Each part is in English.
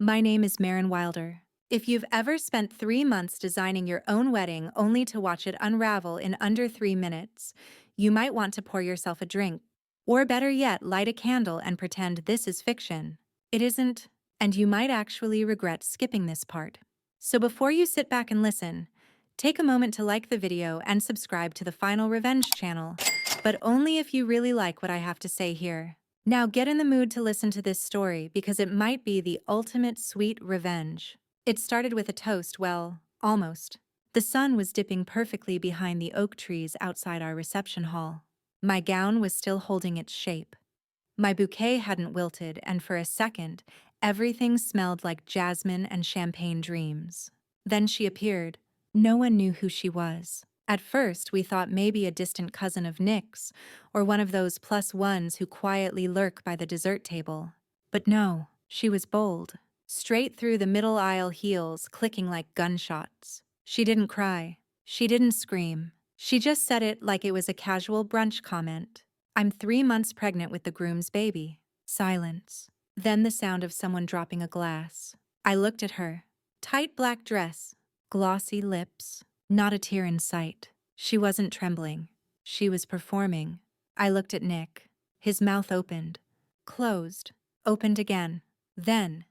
My name is Marin Wilder. If you've ever spent 3 months designing your own wedding only to watch it unravel in under 3 minutes, you might want to pour yourself a drink. Or better yet, light a candle and pretend this is fiction. It isn't, and you might actually regret skipping this part. So before you sit back and listen, take a moment to like the video and subscribe to the Final Revenge channel, but only if you really like what I have to say here. Now get in the mood to listen to this story because it might be the ultimate sweet revenge. It started with a toast, well, almost. The sun was dipping perfectly behind the oak trees outside our reception hall. My gown was still holding its shape. My bouquet hadn't wilted, and for a second, everything smelled like jasmine and champagne dreams. Then she appeared. No one knew who she was. At first, we thought maybe a distant cousin of Nick's, or one of those +1s who quietly lurk by the dessert table. But no, she was bold. Straight through the middle aisle, heels clicking like gunshots. She didn't cry. She didn't scream. She just said it like it was a casual brunch comment. "I'm 3 months pregnant with the groom's baby." Silence. Then the sound of someone dropping a glass. I looked at her. Tight black dress. Glossy lips. Not a tear in sight. She wasn't trembling. She was performing. I looked at Nick. His mouth opened. Closed. Opened again. Then.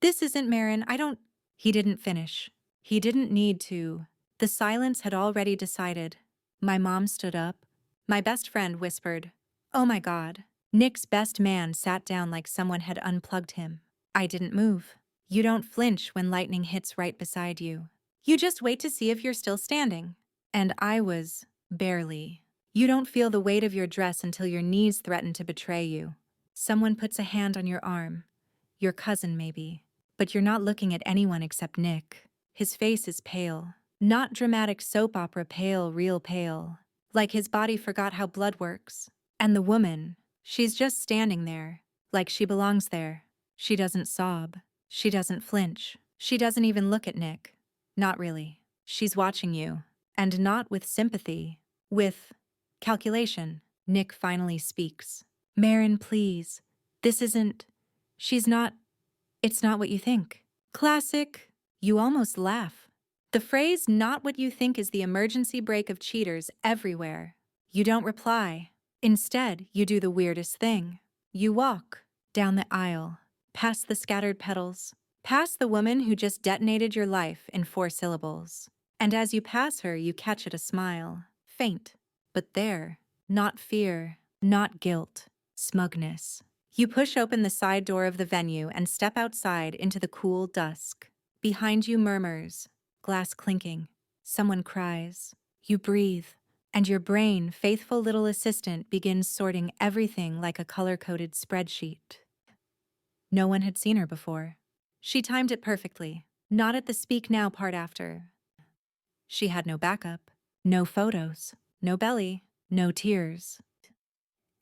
This isn't Marin, I don't. He didn't finish. He didn't need to. The silence had already decided. My mom stood up. My best friend whispered, "Oh my God." Nick's best man sat down like someone had unplugged him. I didn't move. You don't flinch when lightning hits right beside you. You just wait to see if you're still standing. And I was, barely. You don't feel the weight of your dress until your knees threaten to betray you. Someone puts a hand on your arm. Your cousin, maybe. But you're not looking at anyone except Nick. His face is pale. Not dramatic soap opera pale, real pale. Like his body forgot how blood works. And the woman, she's just standing there. Like she belongs there. She doesn't sob. She doesn't flinch. She doesn't even look at Nick. Not really. She's watching you. And not with sympathy. With calculation. Nick finally speaks. "Marin, please. This isn't. She's not. It's not what you think." Classic. You almost laugh. The phrase "not what you think" is the emergency brake of cheaters everywhere. You don't reply. Instead, you do the weirdest thing. You walk down the aisle, past the scattered petals, past the woman who just detonated your life in 4 syllables. And as you pass her, you catch at a smile. Faint, but there. Not fear, not guilt, smugness. You push open the side door of the venue and step outside into the cool dusk. Behind you, murmurs, glass clinking. Someone cries. You breathe, and your brain, faithful little assistant, begins sorting everything like a color-coded spreadsheet. No one had seen her before. She timed it perfectly, not at the speak now part after. She had no backup, no photos, no belly, no tears.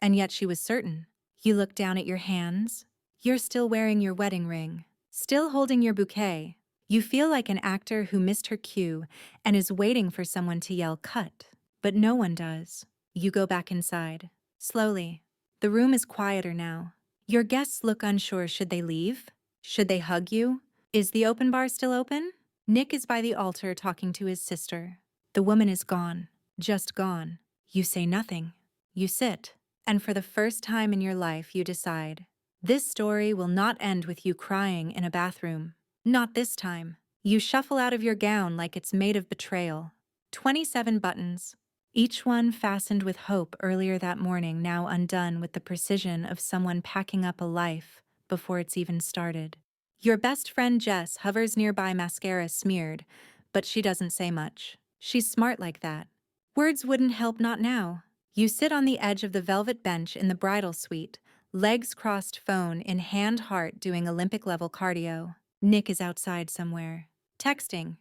And yet she was certain. You look down at your hands. You're still wearing your wedding ring, still holding your bouquet. You feel like an actor who missed her cue and is waiting for someone to yell "cut." But no one does. You go back inside. Slowly. The room is quieter now. Your guests look unsure. Should they leave? Should they hug you? Is the open bar still open? Nick is by the altar talking to his sister. The woman is gone. Just gone. You say nothing. You sit. And for the first time in your life, you decide. This story will not end with you crying in a bathroom. Not this time. You shuffle out of your gown like it's made of betrayal. 27 buttons. Each one fastened with hope earlier that morning, now undone with the precision of someone packing up a life before it's even started. Your best friend Jess hovers nearby, mascara smeared, but she doesn't say much. She's smart like that. Words wouldn't help, not now. You sit on the edge of the velvet bench in the bridal suite, legs crossed, phone in hand, heart doing Olympic-level cardio. Nick is outside somewhere. Texting.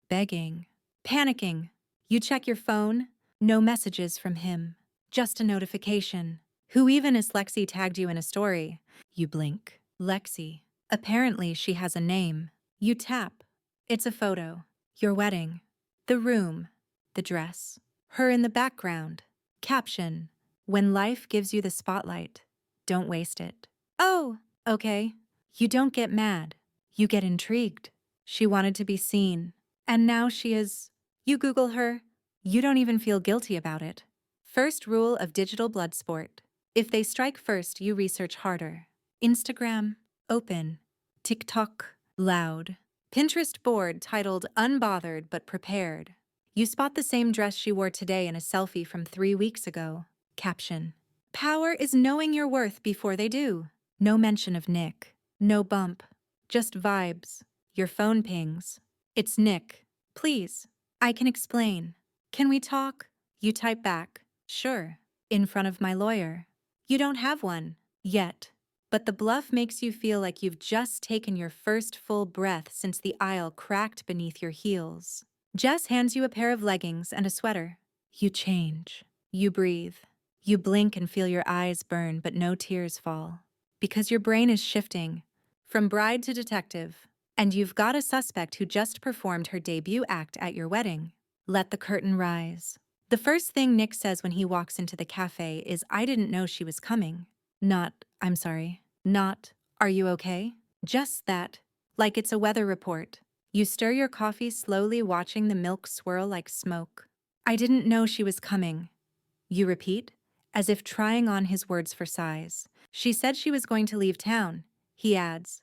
Begging. Panicking. You check your phone. No messages from him. Just a notification. Who even is Lexi? Tagged you in a story. You blink. Lexi. Apparently she has a name. You tap. It's a photo. Your wedding. The room. The dress. Her in the background. Caption. When life gives you the spotlight, don't waste it. Oh, okay. You don't get mad. You get intrigued. She wanted to be seen. And now she is. You Google her. You don't even feel guilty about it. First rule of digital blood sport. If they strike first, you research harder. Instagram, open. TikTok, loud. Pinterest board titled Unbothered but Prepared. You spot the same dress she wore today in a selfie from 3 weeks ago. Caption. Power is knowing your worth before they do. No mention of Nick. No bump. Just vibes. Your phone pings. It's Nick. Please. I can explain. Can we talk? You type back. Sure. In front of my lawyer. You don't have one. Yet. But the bluff makes you feel like you've just taken your first full breath since the aisle cracked beneath your heels. Jess hands you a pair of leggings and a sweater. You change. You breathe. You blink and feel your eyes burn, but no tears fall. Because your brain is shifting from bride to detective, and you've got a suspect who just performed her debut act at your wedding. Let the curtain rise. The first thing Nick says when he walks into the cafe is, "I didn't know she was coming." Not, "I'm sorry." Not, "Are you okay?" Just that, like it's a weather report. You stir your coffee slowly, watching the milk swirl like smoke. "I didn't know she was coming." You repeat, as if trying on his words for size. "She said she was going to leave town," he adds,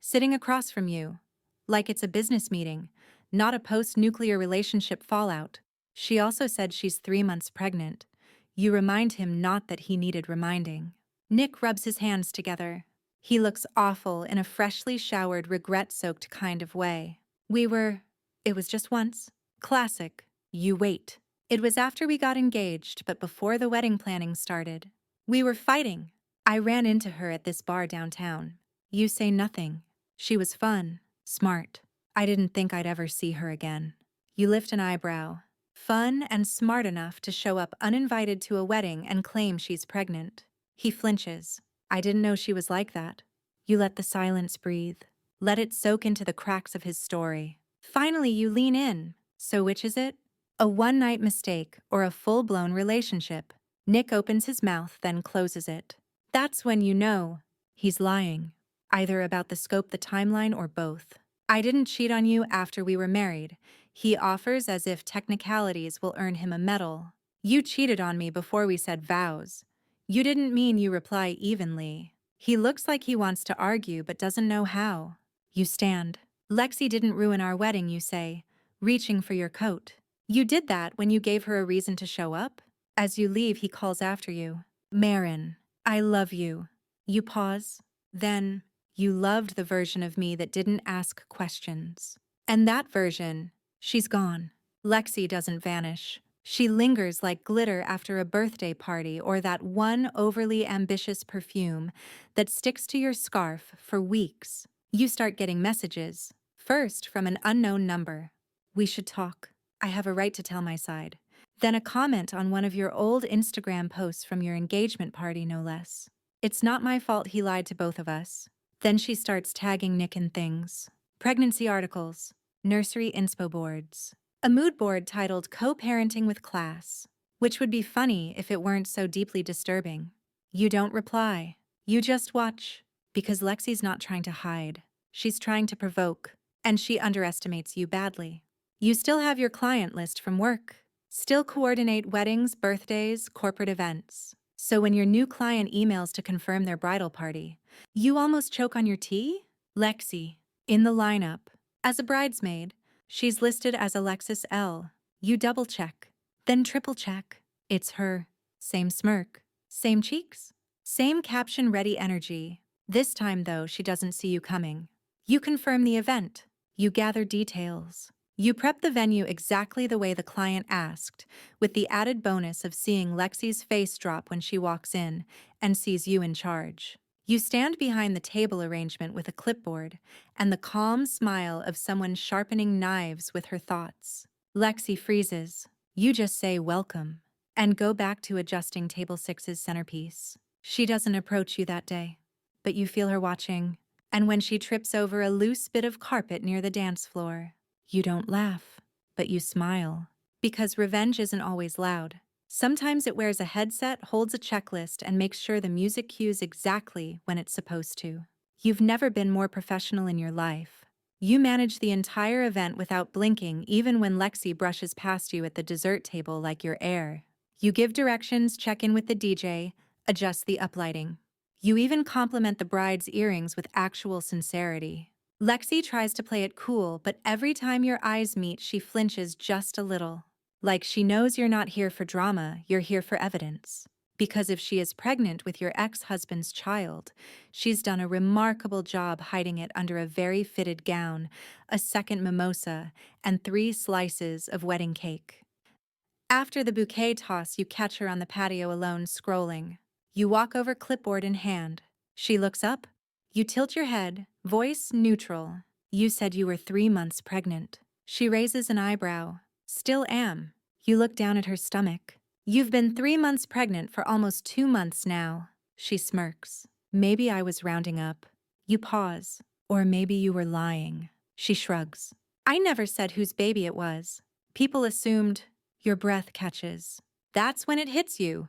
"sitting across from you. Like it's a business meeting, not a post-nuclear relationship fallout. She also said she's 3 months pregnant." You remind him not that he needed reminding. Nick rubs his hands together. He looks awful in a freshly showered, regret-soaked kind of way. It was just once. Classic. You wait. It was after we got engaged, but before the wedding planning started. We were fighting. I ran into her at this bar downtown. You say nothing. She was fun, smart. I didn't think I'd ever see her again. You lift an eyebrow. Fun and smart enough to show up uninvited to a wedding and claim she's pregnant. He flinches. I didn't know she was like that. You let the silence breathe. Let it soak into the cracks of his story. Finally, you lean in. So which is it? A one-night mistake or a full-blown relationship? Nick opens his mouth, then closes it. That's when you know he's lying. Either about the scope, the timeline, or both. "I didn't cheat on you after we were married," he offers, as if technicalities will earn him a medal. "You cheated on me before we said vows." You didn't mean, you reply evenly. He looks like he wants to argue but doesn't know how. You stand. "Lexi didn't ruin our wedding," you say, reaching for your coat. You did that when you gave her a reason to show up? As you leave, he calls after you. "Marin, I love you." You pause. Then, "You loved the version of me that didn't ask questions." And that version, she's gone. Lexi doesn't vanish. She lingers like glitter after a birthday party, or that one overly ambitious perfume that sticks to your scarf for weeks. You start getting messages, first from an unknown number. "We should talk. I have a right to tell my side." Then a comment on one of your old Instagram posts from your engagement party, no less. "It's not my fault he lied to both of us." Then she starts tagging Nick in things. Pregnancy articles, nursery inspo boards, a mood board titled Co-Parenting with Class, which would be funny if it weren't so deeply disturbing. You don't reply. You just watch, because Lexi's not trying to hide. She's trying to provoke, and she underestimates you badly. You still have your client list from work. Still coordinate weddings, birthdays, corporate events. So when your new client emails to confirm their bridal party, you almost choke on your tea? Lexi, in the lineup. As a bridesmaid, she's listed as Alexis L. You double-check, then triple-check. It's her. Same smirk. Same cheeks. Same caption-ready energy. This time, though, she doesn't see you coming. You confirm the event. You gather details. You prep the venue exactly the way the client asked, with the added bonus of seeing Lexi's face drop when she walks in and sees you in charge. You stand behind the table arrangement with a clipboard and the calm smile of someone sharpening knives with her thoughts. Lexi freezes. You just say welcome and go back to adjusting table 6's centerpiece. She doesn't approach you that day, but you feel her watching, and when she trips over a loose bit of carpet near the dance floor, you don't laugh, but you smile. Because revenge isn't always loud. Sometimes it wears a headset, holds a checklist, and makes sure the music cues exactly when it's supposed to. You've never been more professional in your life. You manage the entire event without blinking, even when Lexi brushes past you at the dessert table like you're air. You give directions, check in with the DJ, adjust the uplighting. You even compliment the bride's earrings with actual sincerity. Lexi tries to play it cool, but every time your eyes meet, she flinches just a little. Like she knows you're not here for drama, you're here for evidence. Because if she is pregnant with your ex-husband's child, she's done a remarkable job hiding it under a very fitted gown, a second mimosa, and 3 slices of wedding cake. After the bouquet toss, you catch her on the patio alone, scrolling. You walk over, clipboard in hand. She looks up. You tilt your head, voice neutral. You said you were 3 months pregnant. She raises an eyebrow. Still am. You look down at her stomach. You've been 3 months pregnant for almost 2 months now. She smirks. Maybe I was rounding up. You pause. Or maybe you were lying. She shrugs. I never said whose baby it was. People assumed. Your breath catches. That's when it hits you.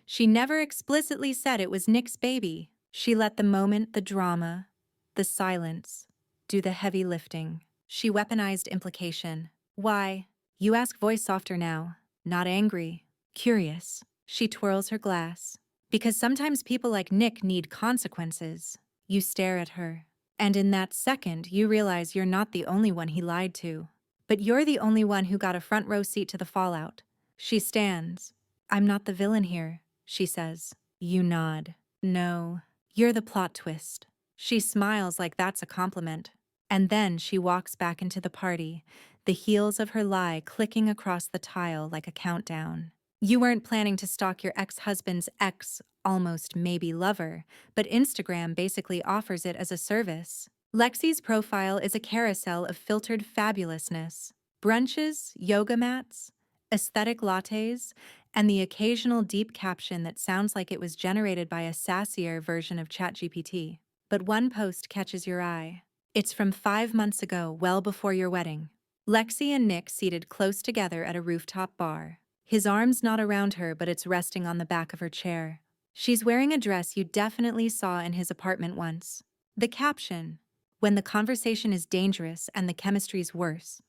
She never explicitly said it was Nick's baby. She let the moment, the drama, the silence, do the heavy lifting. She weaponized implication. Why? You ask, voice softer now. Not angry. Curious. She twirls her glass. Because sometimes people like Nick need consequences. You stare at her. And in that second, you realize you're not the only one he lied to. But you're the only one who got a front row seat to the fallout. She stands. I'm not the villain here, she says. You nod. No, you're the plot twist. She smiles like that's a compliment. And then she walks back into the party, the heels of her lie clicking across the tile like a countdown. You weren't planning to stalk your ex-husband's ex, almost maybe lover, but Instagram basically offers it as a service. Lexi's profile is a carousel of filtered fabulousness. Brunches, yoga mats, aesthetic lattes, and the occasional deep caption that sounds like it was generated by a sassier version of ChatGPT. But one post catches your eye. It's from 5 months ago, well before your wedding. Lexi and Nick seated close together at a rooftop bar. His arm's not around her, but it's resting on the back of her chair. She's wearing a dress you definitely saw in his apartment once. The caption, when the conversation is dangerous and the chemistry's worse.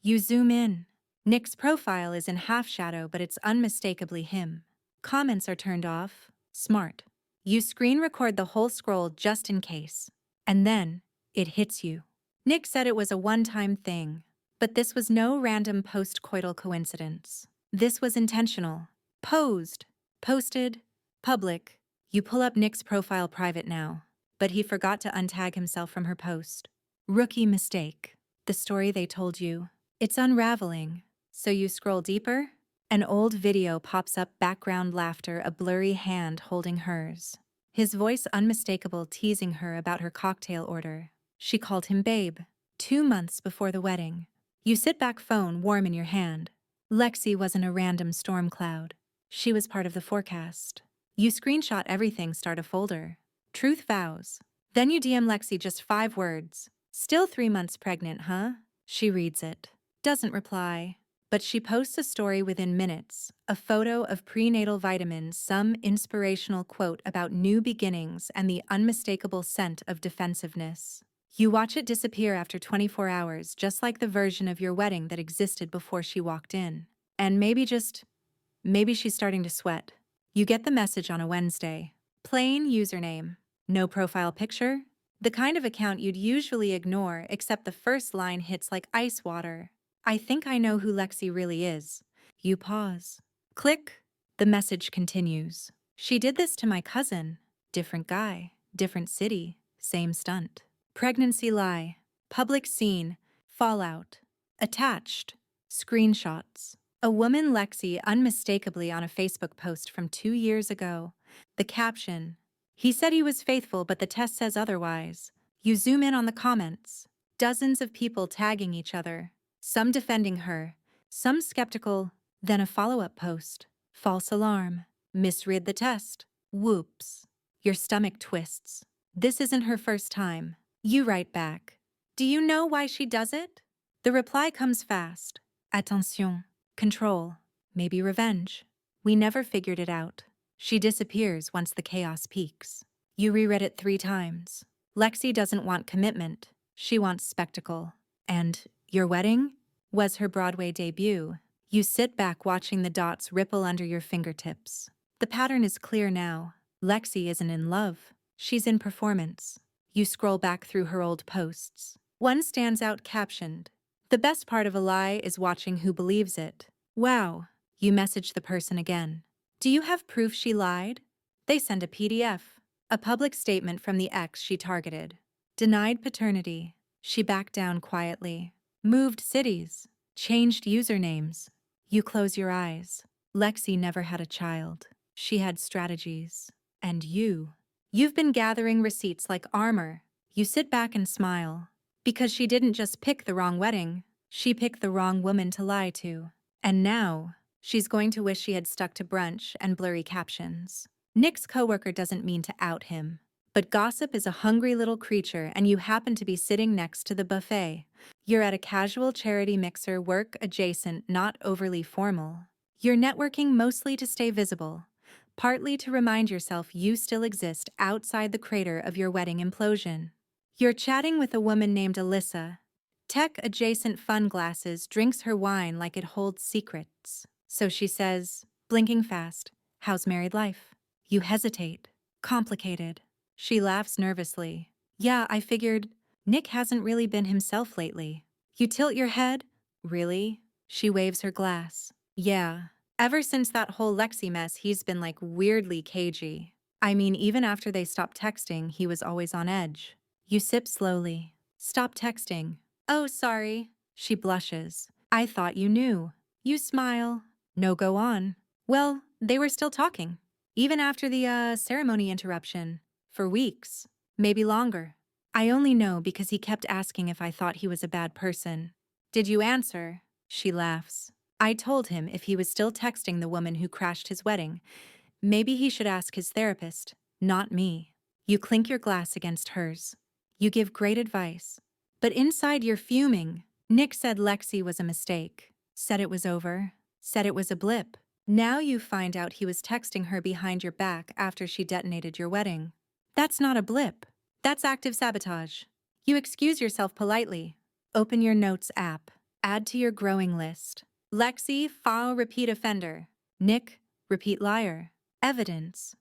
You zoom in. Nick's profile is in half shadow, but it's unmistakably him. Comments are turned off. Smart. You screen record the whole scroll just in case. And then, it hits you. Nick said it was a one-time thing. But this was no random post-coital coincidence. This was intentional. Posed. Posted. Public. You pull up Nick's profile private now. But he forgot to untag himself from her post. Rookie mistake. The story they told you. It's unraveling. So you scroll deeper? An old video pops up, background laughter, a blurry hand holding hers. His voice unmistakable, teasing her about her cocktail order. She called him babe. 2 months before the wedding. You sit back, phone warm in your hand. Lexi wasn't a random storm cloud. She was part of the forecast. You screenshot everything, start a folder. Truth vows. Then you DM Lexi just 5 words. Still 3 months pregnant, huh? She reads it. Doesn't reply. But she posts a story within minutes, a photo of prenatal vitamins, some inspirational quote about new beginnings, and the unmistakable scent of defensiveness. You watch it disappear after 24 hours, just like the version of your wedding that existed before she walked in. And maybe she's starting to sweat. You get the message on a Wednesday. Plain username. No profile picture. The kind of account you'd usually ignore, except the first line hits like ice water. I think I know who Lexi really is. You pause. Click. The message continues. She did this to my cousin. Different guy. Different city. Same stunt. Pregnancy lie. Public scene. Fallout. Attached. Screenshots. A woman Lexi unmistakably on a Facebook post from 2 years ago. The caption. He said he was faithful, but the test says otherwise. You zoom in on the comments. Dozens of people tagging each other. Some defending her. Some skeptical. Then a follow-up post. False alarm. Misread the test. Whoops. Your stomach twists. This isn't her first time. You write back. Do you know why she does it? The reply comes fast. Attention. Control. Maybe revenge. We never figured it out. She disappears once the chaos peaks. You reread it 3 times. Lexi doesn't want commitment. She wants spectacle. And your wedding was her Broadway debut. You sit back watching the dots ripple under your fingertips. The pattern is clear now. Lexi isn't in love. She's in performance. You scroll back through her old posts. One stands out captioned, "The best part of a lie is watching who believes it." Wow. You message the person again. Do you have proof she lied? They send a PDF. A public statement from the ex she targeted. Denied paternity. She backed down quietly. Moved cities. Changed usernames. You close your eyes. Lexi never had a child. She had strategies. And you've been gathering receipts like armor. You sit back and smile. Because she didn't just pick the wrong wedding, she picked the wrong woman to lie to. And now, she's going to wish she had stuck to brunch and blurry captions. Nick's coworker doesn't mean to out him. But gossip is a hungry little creature, and you happen to be sitting next to the buffet. You're at a casual charity mixer, work adjacent, not overly formal. You're networking mostly to stay visible, partly to remind yourself you still exist outside the crater of your wedding implosion. You're chatting with a woman named Alyssa. Tech-adjacent fun glasses, drinks her wine like it holds secrets. So she says, blinking fast, "How's married life?" You hesitate. Complicated. She laughs nervously. "Yeah, I figured Nick hasn't really been himself lately." You tilt your head. "Really?" She waves her glass. "Yeah. Ever since that whole Lexi mess, he's been like weirdly cagey. I mean, even after they stopped texting, he was always on edge." You sip slowly. "Stop texting." "Oh, sorry." She blushes. "I thought you knew." You smile. "No, go on." "Well, they were still talking. Even after the ceremony interruption. For weeks. Maybe longer. I only know because he kept asking if I thought he was a bad person." "Did you answer?" She laughs. "I told him if he was still texting the woman who crashed his wedding, maybe he should ask his therapist, not me." You clink your glass against hers. You give great advice. But inside you're fuming. Nick said Lexi was a mistake. Said it was over. Said it was a blip. Now you find out he was texting her behind your back after she detonated your wedding. That's not a blip. That's active sabotage. You excuse yourself politely. Open your notes app. Add to your growing list. Lexi, file repeat offender. Nick, repeat liar. Evidence.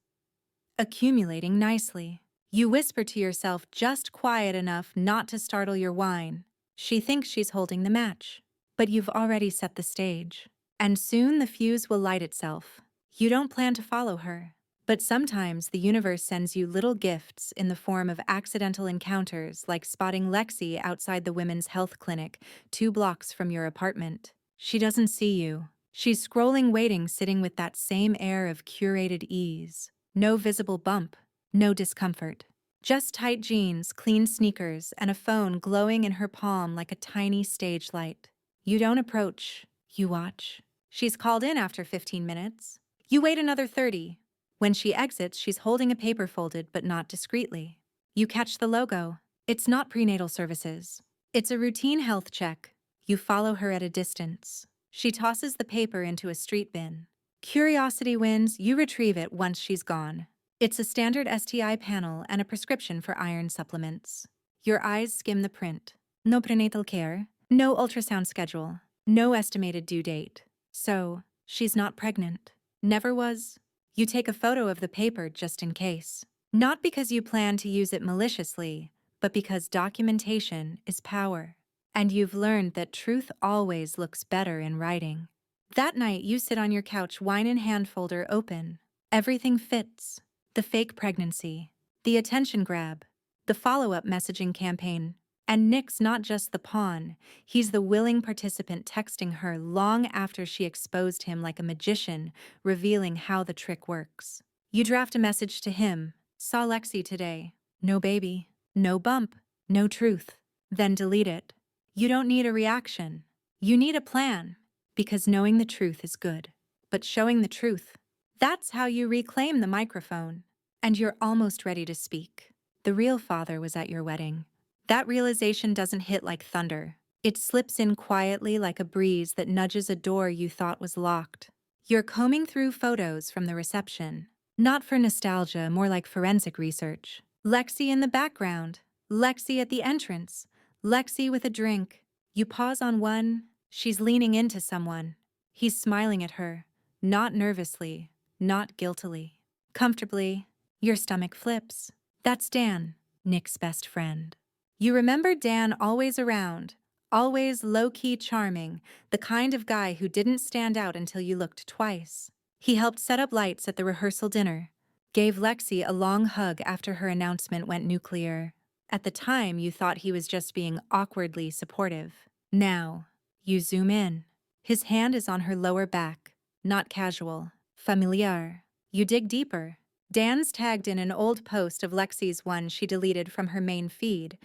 Accumulating nicely. You whisper to yourself just quiet enough not to startle your wine. She thinks she's holding the match. But you've already set the stage. And soon the fuse will light itself. You don't plan to follow her. But sometimes the universe sends you little gifts in the form of accidental encounters, like spotting Lexi outside the women's health clinic, 2 blocks from your apartment. She doesn't see you. She's scrolling, waiting, sitting with that same air of curated ease. No visible bump. No discomfort. Just tight jeans, clean sneakers, and a phone glowing in her palm like a tiny stage light. You don't approach. You watch. She's called in after 15 minutes. You wait another 30. When she exits, she's holding a paper folded but not discreetly. You catch the logo. It's not prenatal services. It's a routine health check. You follow her at a distance. She tosses the paper into a street bin. Curiosity wins. You retrieve it once she's gone. It's a standard STI panel and a prescription for iron supplements. Your eyes skim the print. No prenatal care. No ultrasound schedule. No estimated due date. So, she's not pregnant. Never was. You take a photo of the paper just in case. Not because you plan to use it maliciously, but because documentation is power. And you've learned that truth always looks better in writing. That night, you sit on your couch, wine in hand, folder open. Everything fits. The fake pregnancy. The attention grab. The follow-up messaging campaign. And Nick's not just the pawn. He's the willing participant, texting her long after she exposed him like a magician, revealing how the trick works. You draft a message to him. Saw Lexi today. No baby. No bump. No truth. Then delete it. You don't need a reaction. You need a plan. Because knowing the truth is good. But showing the truth, that's how you reclaim the microphone. And you're almost ready to speak. The real father was at your wedding. That realization doesn't hit like thunder. It slips in quietly like a breeze that nudges a door you thought was locked. You're combing through photos from the reception. Not for nostalgia, more like forensic research. Lexi in the background. Lexi at the entrance. Lexi with a drink. You pause on one. She's leaning into someone. He's smiling at her. Not nervously. Not guiltily. Comfortably. Your stomach flips. That's Dan, Nick's best friend. You remember Dan always around. Always low-key charming. The kind of guy who didn't stand out until you looked twice. He helped set up lights at the rehearsal dinner. Gave Lexi a long hug after her announcement went nuclear. At the time, you thought he was just being awkwardly supportive. Now, you zoom in. His hand is on her lower back. Not casual. Familiar. You dig deeper. Dan's tagged in an old post of Lexi's one she deleted from her main feed,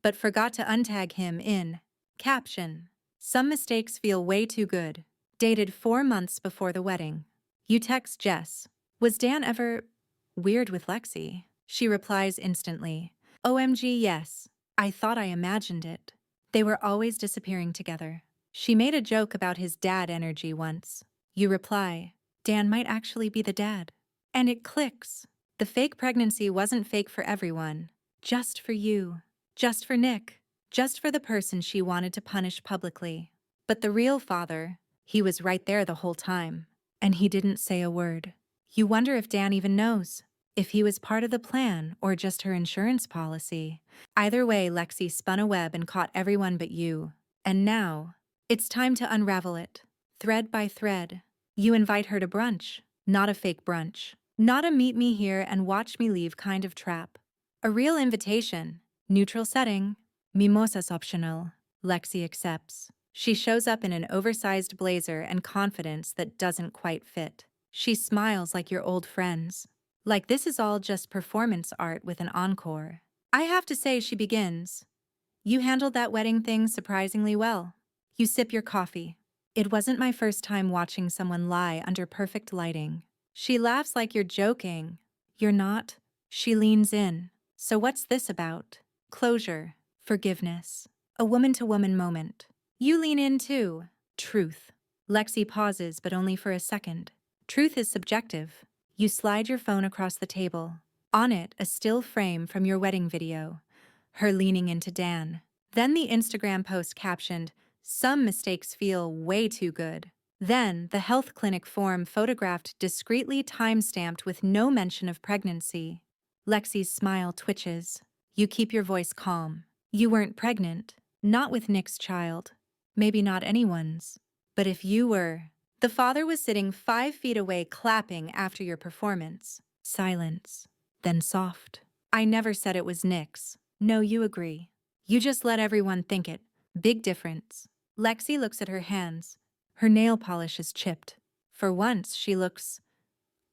but forgot to untag him in. Caption. Some mistakes feel way too good. Dated 4 months before the wedding. You text Jess. Was Dan ever weird with Lexi? She replies instantly. OMG, yes. I thought I imagined it. They were always disappearing together. She made a joke about his dad energy once. You reply, Dan might actually be the dad. And it clicks. The fake pregnancy wasn't fake for everyone. Just for you. Just for Nick. Just for the person she wanted to punish publicly. But the real father, he was right there the whole time. And he didn't say a word. You wonder if Dan even knows. If he was part of the plan or just her insurance policy. Either way, Lexi spun a web and caught everyone but you. And now, it's time to unravel it. Thread by thread. You invite her to brunch. Not a fake brunch. Not a meet me here and watch me leave kind of trap. A real invitation. Neutral setting. Mimosas optional. Lexi accepts. She shows up in an oversized blazer and confidence that doesn't quite fit. She smiles like your old friends. Like this is all just performance art with an encore. I have to say, she begins. You handled that wedding thing surprisingly well. You sip your coffee. It wasn't my first time watching someone lie under perfect lighting. She laughs like you're joking. You're not. She leans in. So what's this about? Closure. Forgiveness. A woman-to-woman moment. You lean in too. Truth. Lexi pauses, but only for a second. Truth is subjective. You slide your phone across the table. On it, a still frame from your wedding video. Her leaning into Dan. Then the Instagram post captioned, "Some mistakes feel way too good." Then, the health clinic form photographed discreetly time-stamped with no mention of pregnancy. Lexi's smile twitches. You keep your voice calm. You weren't pregnant. Not with Nick's child. Maybe not anyone's. But if you were... The father was sitting 5 feet away clapping after your performance. Silence. Then soft. I never said it was Nick's. No, you agree. You just let everyone think it. Big difference. Lexi looks at her hands. Her nail polish is chipped. For once, she looks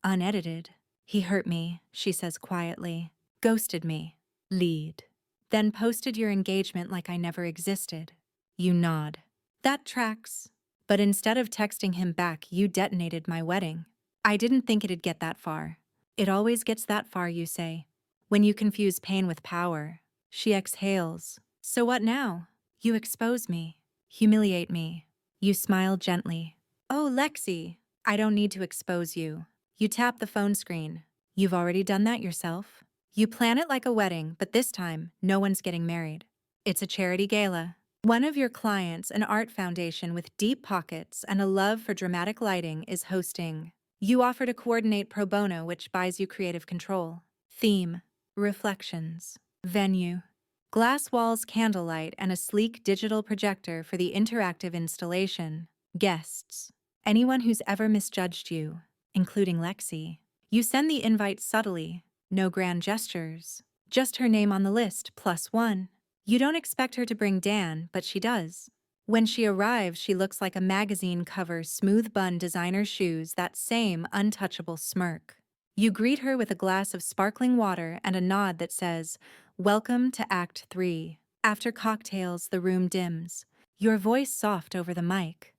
unedited. He hurt me, she says quietly. Ghosted me. Lead. Then posted your engagement like I never existed. You nod. That tracks. But instead of texting him back, you detonated my wedding. I didn't think it'd get that far. It always gets that far, you say. When you confuse pain with power. She exhales. So what now? You expose me. Humiliate me. You smile gently. Oh, Lexi, I don't need to expose you. You tap the phone screen. You've already done that yourself. You plan it like a wedding, but this time, no one's getting married. It's a charity gala. One of your clients, an art foundation with deep pockets and a love for dramatic lighting, is hosting. You offer to coordinate pro bono, which buys you creative control. Theme, reflections. Venue, glass walls, candlelight, and a sleek digital projector for the interactive installation. Guests, anyone who's ever misjudged you, including Lexi. You send the invite subtly, no grand gestures. Just her name on the list, +1. You don't expect her to bring Dan, but she does. When she arrives, she looks like a magazine cover, smooth bun, designer shoes, that same untouchable smirk. You greet her with a glass of sparkling water and a nod that says, "Welcome to Act 3. After cocktails, the room dims. Your voice soft over the mic.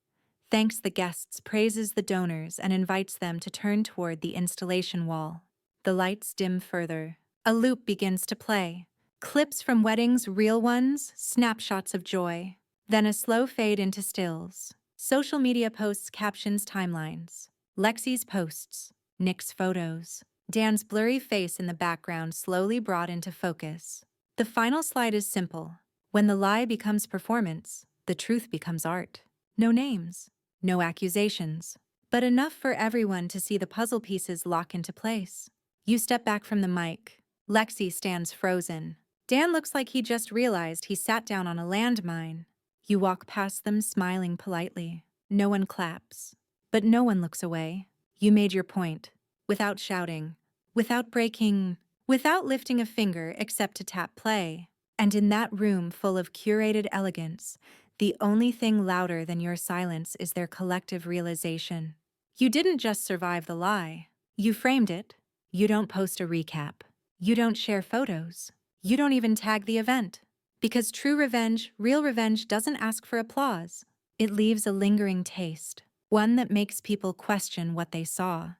Thanks the guests, praises the donors, and invites them to turn toward the installation wall. The lights dim further. A loop begins to play. Clips from weddings, real ones, snapshots of joy. Then a slow fade into stills. Social media posts, captions, timelines. Lexi's posts. Nick's photos. Dan's blurry face in the background slowly brought into focus. The final slide is simple. When the lie becomes performance, the truth becomes art. No names, no accusations, but enough for everyone to see the puzzle pieces lock into place. You step back from the mic. Lexi stands frozen. Dan looks like he just realized he sat down on a landmine. You walk past them smiling politely. No one claps. But no one looks away. You made your point. Without shouting. Without breaking. Without lifting a finger except to tap play. And in that room full of curated elegance, the only thing louder than your silence is their collective realization. You didn't just survive the lie. You framed it. You don't post a recap. You don't share photos. You don't even tag the event. Because true revenge, real revenge, doesn't ask for applause. It leaves a lingering taste, one that makes people question what they saw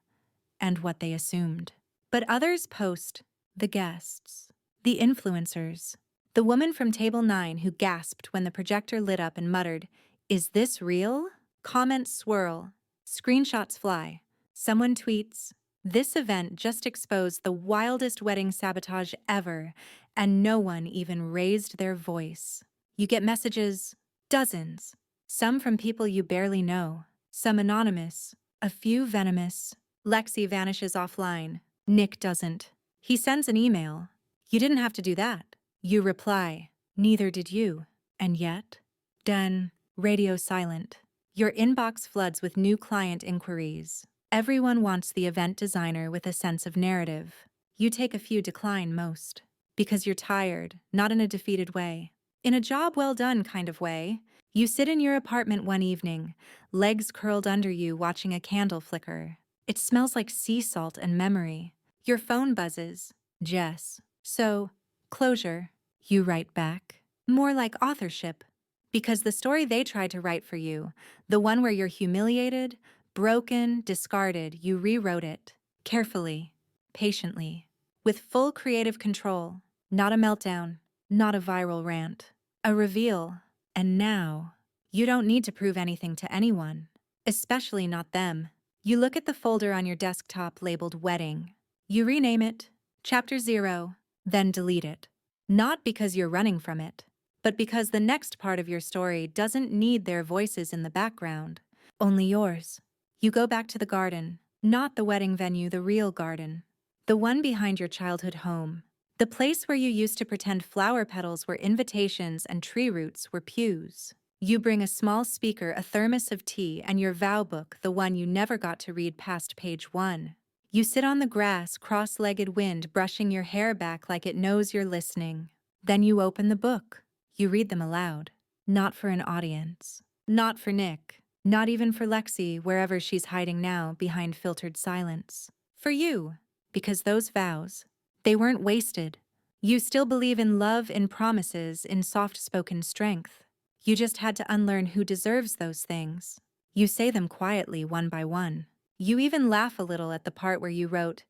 and what they assumed. But others post the guests, the influencers, the woman from Table 9 who gasped when the projector lit up and muttered, "Is this real?" Comments swirl. Screenshots fly. Someone tweets, "This event just exposed the wildest wedding sabotage ever," and no one even raised their voice. You get messages, dozens, some from people you barely know, some anonymous, a few venomous. Lexi vanishes offline. Nick doesn't. He sends an email. You didn't have to do that. You reply, neither did you. And yet, done. Radio silent. Your inbox floods with new client inquiries. Everyone wants the event designer with a sense of narrative. You take a few decline most. Because you're tired, not in a defeated way. In a job well done kind of way. You sit in your apartment one evening, legs curled under you watching a candle flicker. It smells like sea salt and memory. Your phone buzzes. Jess. So, closure. You write back. More like authorship. Because the story they tried to write for you, the one where you're humiliated, broken, discarded, you rewrote it. Carefully. Patiently. With full creative control. Not a meltdown. Not a viral rant. A reveal. And now, you don't need to prove anything to anyone. Especially not them. You look at the folder on your desktop labeled Wedding. You rename it Chapter 0, then delete it. Not because you're running from it, but because the next part of your story doesn't need their voices in the background, only yours. You go back to the garden, not the wedding venue, the real garden. The one behind your childhood home. The place where you used to pretend flower petals were invitations and tree roots were pews. You bring a small speaker, a thermos of tea, and your vow book, the one you never got to read past page 1. You sit on the grass, cross-legged, wind brushing your hair back like it knows you're listening. Then you open the book. You read them aloud. Not for an audience. Not for Nick. Not even for Lexi, wherever she's hiding now behind filtered silence. For you. Because those vows, they weren't wasted. You still believe in love, in promises, in soft-spoken strength. You just had to unlearn who deserves those things. You say them quietly, one by one. You even laugh a little at the part where you wrote,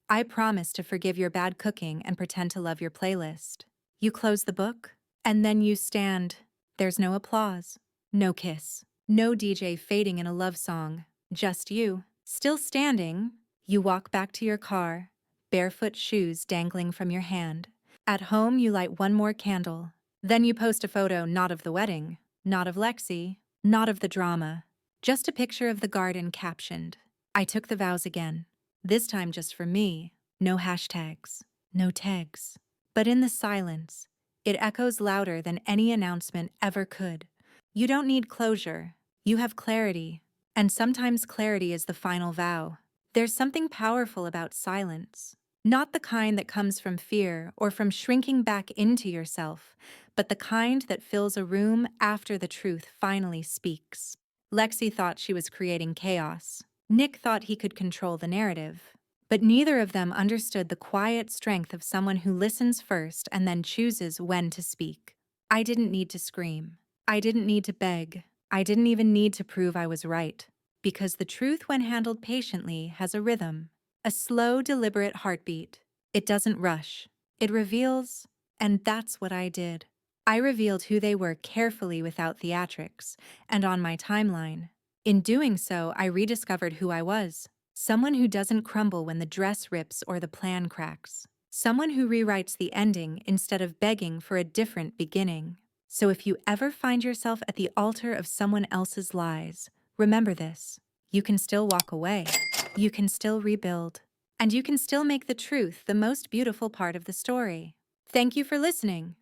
"I promise to forgive your bad cooking and pretend to love your playlist." You close the book, and then you stand. There's no applause, no kiss, no DJ fading in a love song, just you. Still standing, you walk back to your car, barefoot shoes dangling from your hand. At home, you light one more candle. Then you post a photo not of the wedding, not of Lexi, not of the drama, just a picture of the garden captioned, "I took the vows again. This time just for me. No hashtags, no tags." But in the silence, it echoes louder than any announcement ever could. You don't need closure. You have clarity. And sometimes clarity is the final vow. There's something powerful about silence. Not the kind that comes from fear or from shrinking back into yourself, but the kind that fills a room after the truth finally speaks. Lexi thought she was creating chaos. Nick thought he could control the narrative. But neither of them understood the quiet strength of someone who listens first and then chooses when to speak. I didn't need to scream. I didn't need to beg. I didn't even need to prove I was right. Because the truth, when handled patiently, has a rhythm. A slow, deliberate heartbeat. It doesn't rush. It reveals, and that's what I did. I revealed who they were carefully without theatrics, and on my timeline. In doing so, I rediscovered who I was. Someone who doesn't crumble when the dress rips or the plan cracks. Someone who rewrites the ending instead of begging for a different beginning. So if you ever find yourself at the altar of someone else's lies, remember this: you can still walk away, you can still rebuild, and you can still make the truth the most beautiful part of the story. Thank you for listening.